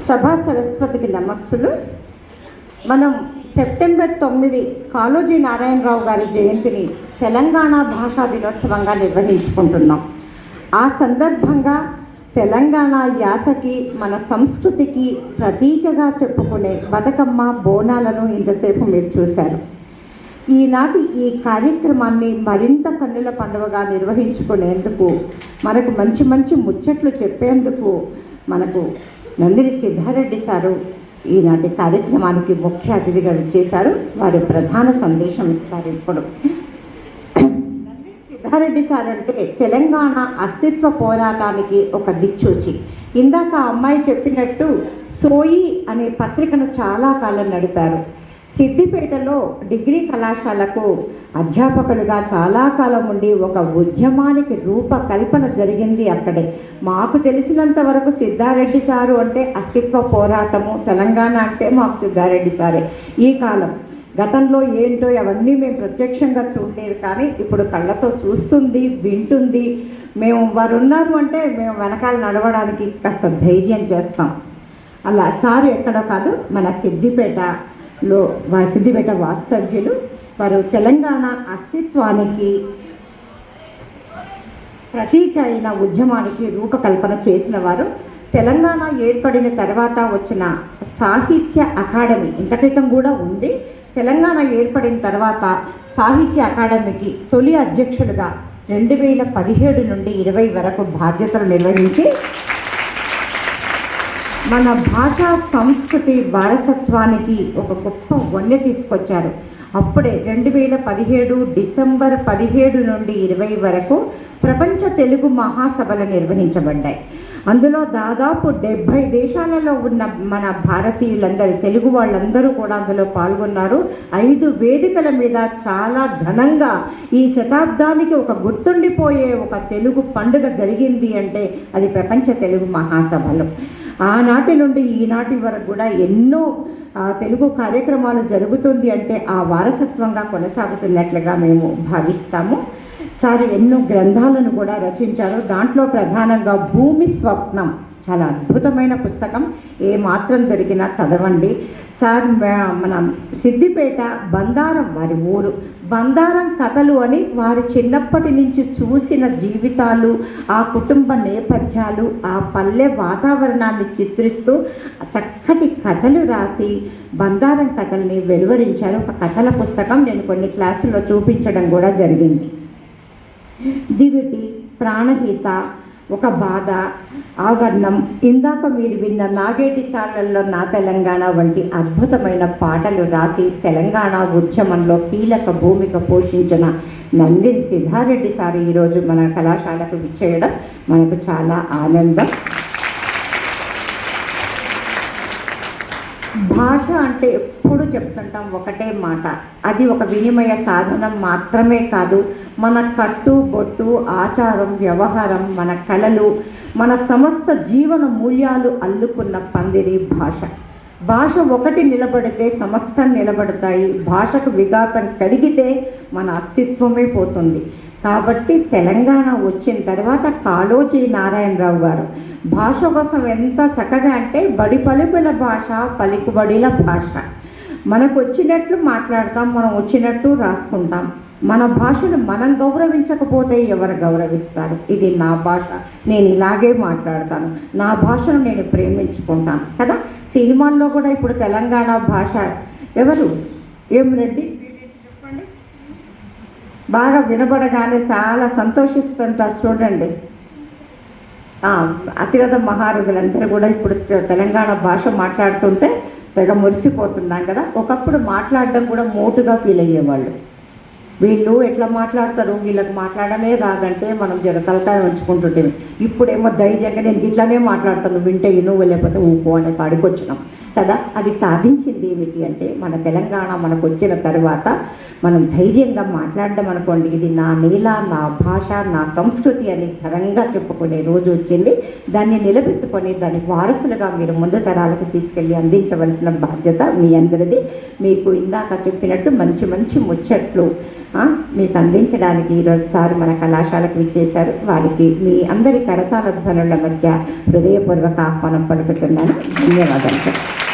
సభా సరస్వతికి నమస్సులు. మనం సెప్టెంబర్ 9 కాళోజీ నారాయణరావు గారి జయంతిని తెలంగాణ భాషా దినోత్సవంగా నిర్వహించుకుంటున్నాం. ఆ సందర్భంగా తెలంగాణ యాసకి, మన సంస్కృతికి ప్రతీకగా చెప్పుకునే బతుకమ్మ బోనాలను ఇంతసేపు మీరు చూశారు. ఈనాటి ఈ కార్యక్రమాన్ని మరింత కన్నుల పండుగగా నిర్వహించుకునేందుకు, మనకు మంచి మంచి ముచ్చట్లు చెప్పేందుకు మనకు నందిని సిద్ధారెడ్డి సారు ఈనాటి కార్యక్రమానికి ముఖ్య అతిథిగా వచ్చేశారు. వారు ప్రధాన సందేశం ఇస్తారు. ఇప్పుడు సిద్ధారెడ్డి సార్ అంటే తెలంగాణ అస్తిత్వ పోరాటానికి ఒక దిక్సూచి. ఇందాక అమ్మాయి చెప్పినట్టు సోయి అనే పత్రికను చాలా కాలం నడిపారు. సిద్దిపేటలో డిగ్రీ కళాశాలకు అధ్యాపకులుగా చాలా కాలం ఉండి ఒక ఉద్యమానికి రూపకల్పన జరిగింది అక్కడే. మాకు తెలిసినంత వరకు సిద్ధారెడ్డి సారు అంటే అస్తిత్వ పోరాటము, తెలంగాణ అంటే మాకు సిద్ధారెడ్డి సారే. ఈ కాలం గతంలో ఏంటో అవన్నీ మేము ప్రత్యక్షంగా చూడలేదు, కానీ ఇప్పుడు కళ్ళతో చూస్తుంది, వింటుంది. మేము వారు ఉన్నారు అంటే మేము వెనకాల నడవడానికి కాస్త ధైర్యం చేస్తాం. అలా సారు ఎక్కడో కాదు, మన సిద్దిపేటలో సిద్దిపేట వాస్తవ్యులు. వారు తెలంగాణ అస్తిత్వానికి ప్రతీక అయిన ఉద్యమానికి రూపకల్పన చేసిన వారు. తెలంగాణ ఏర్పడిన తర్వాత వచ్చిన సాహిత్య అకాడమీ, ఇంతక్రితం కూడా ఉంది. తెలంగాణ ఏర్పడిన తర్వాత సాహిత్య అకాడమీకి తొలి అధ్యక్షులుగా 2017 నుండి 20 వరకు బాధ్యతలు నిర్వహించి మన భాషా సంస్కృతి వారసత్వానికి ఒక గొప్ప వన్నె తీసుకొచ్చారు. అప్పుడే 2017 డిసెంబర్ 17 నుండి 20 వరకు ప్రపంచ తెలుగు మహాసభలు నిర్వహించబడ్డాయి. అందులో దాదాపు 70 దేశాలలో ఉన్న మన భారతీయులందరూ, తెలుగు వాళ్ళందరూ కూడా అందులో పాల్గొన్నారు. 5 వేదికల మీద చాలా ఘనంగా ఈ శతాబ్దానికి ఒక గుర్తుండిపోయే ఒక తెలుగు పండుగ జరిగింది అంటే అది ప్రపంచ తెలుగు మహాసభలు. ఆనాటి నుండి ఈనాటి వరకు కూడా ఎన్నో తెలుగు కార్యక్రమాలు జరుగుతుంది అంటే ఆ వారసత్వంగా కొనసాగుతున్నట్లుగా మేము భావిస్తాము. సార్ ఎన్నో గ్రంథాలను కూడా రచించారు. దాంట్లో ప్రధానంగా భూమి స్వప్నం చాలా అద్భుతమైన పుస్తకం. ఏ మాత్రం దొరికినా చదవండి. సార్ మన సిద్దిపేట బందారం వారి ఊరు, బందారం కథలు అని వారి చిన్నప్పటి నుంచి చూసిన జీవితాలు, ఆ కుటుంబ నేపథ్యాలు, ఆ పల్లె వాతావరణాన్ని చిత్రిస్తూ చక్కటి కథలు రాసి బందారం కథల్ని వెలువరించారు. ఒక కథల పుస్తకం నేను కొన్ని క్లాసుల్లో చూపించడం కూడా జరిగింది. దివిటి, ప్రాణహిత, ఒక బాధ, ఆవర్ణం, ఇందాక మీరు విన్న నాగేటి చాళ్ళల్లో నా తెలంగాణ వంటి అద్భుతమైన పాటలు రాసి తెలంగాణ ఉద్యమంలో కీలక భూమిక పోషించిన నందిని సిద్ధారెడ్డి సార్ ఈరోజు మన కళాశాలకు విచ్చేయడం మనకు చాలా ఆనందం. భాష అంటే ఎప్పుడు చెప్తుంటాం ఒకటే మాట, అది ఒక వినిమయ సాధనం మాత్రమే కాదు. మన కట్టు బొట్టు, ఆచారం, వ్యవహారం, మన కళలు, మన సమస్త జీవన మూల్యాలు అల్లుకున్న పందిరి భాష. భాష ఒకటి నిలబడితే సమస్తం నిలబడతాయి. భాషకు విఘాతం కలిగితే మన అస్తిత్వమే పోతుంది. కాబట్టి తెలంగాణ వచ్చిన తర్వాత కాళోజీ నారాయణరావు గారు భాష కోసం ఎంత చక్కగా అంటే బడి పలుకుల భాష, పలుకుబడిల భాష. మనకు వచ్చినట్లు మాట్లాడతాం, మనం వచ్చినట్టు రాసుకుంటాం. మన భాషను మనం గౌరవించకపోతే ఎవరు గౌరవిస్తారు? ఇది నా భాష, నేను ఇలాగే మాట్లాడతాను, నా భాషను నేను ప్రేమించుకుంటాను కదా. సినిమాల్లో కూడా ఇప్పుడు తెలంగాణ భాష ఎవరు ఏం రెడ్డి చెప్పండి, బాగా వినబడగానే చాలా సంతోషిస్తుంటారు చూడండి. అతిరథ మహారథులందరూ కూడా ఇప్పుడు తెలంగాణ భాష మాట్లాడుతుంటే తెగ మురిసిపోతున్నాం కదా. ఒకప్పుడు మాట్లాడడం కూడా మోటుగా ఫీల్ అయ్యేవాళ్ళు. వీళ్ళు ఎట్లా మాట్లాడతారు, వీళ్ళకి మాట్లాడమే రాదంటే మనం తలకాయ ఉంచుకుంటుంటే, ఇప్పుడేమో ధైర్యంగా నేను ఇట్లానే మాట్లాడతాను, వింటే నువ్వు లేకపోతే ఊపో అనే కాడికి వచ్చినాం కదా. అది సాధించింది ఏమిటి అంటే మన తెలంగాణ మనకు వచ్చిన తర్వాత మనం ధైర్యంగా మాట్లాడడం అనుకోండి, ఇది నా నేల, నా భాష, నా సంస్కృతి అని ఘనంగా చెప్పుకునే రోజు వచ్చింది. దాన్ని నిలబెట్టుకొని దాని వారసులుగా మీరు ముందు తరాలకు తీసుకెళ్ళి అందించవలసిన బాధ్యత మీ అందరిది. మీకు ఇందాక చెప్పినట్టు మంచి మంచి ముచ్చట్లు మీకు అందించడానికి ఈరోజు సార్ మన కళాశాలకు విచ్చేశారు. వారికి మీ అందరి కరతాళ ధ్వనుల మధ్య హృదయపూర్వక ఆహ్వానం పలుకుతున్నాను. ధన్యవాదాలు సార్.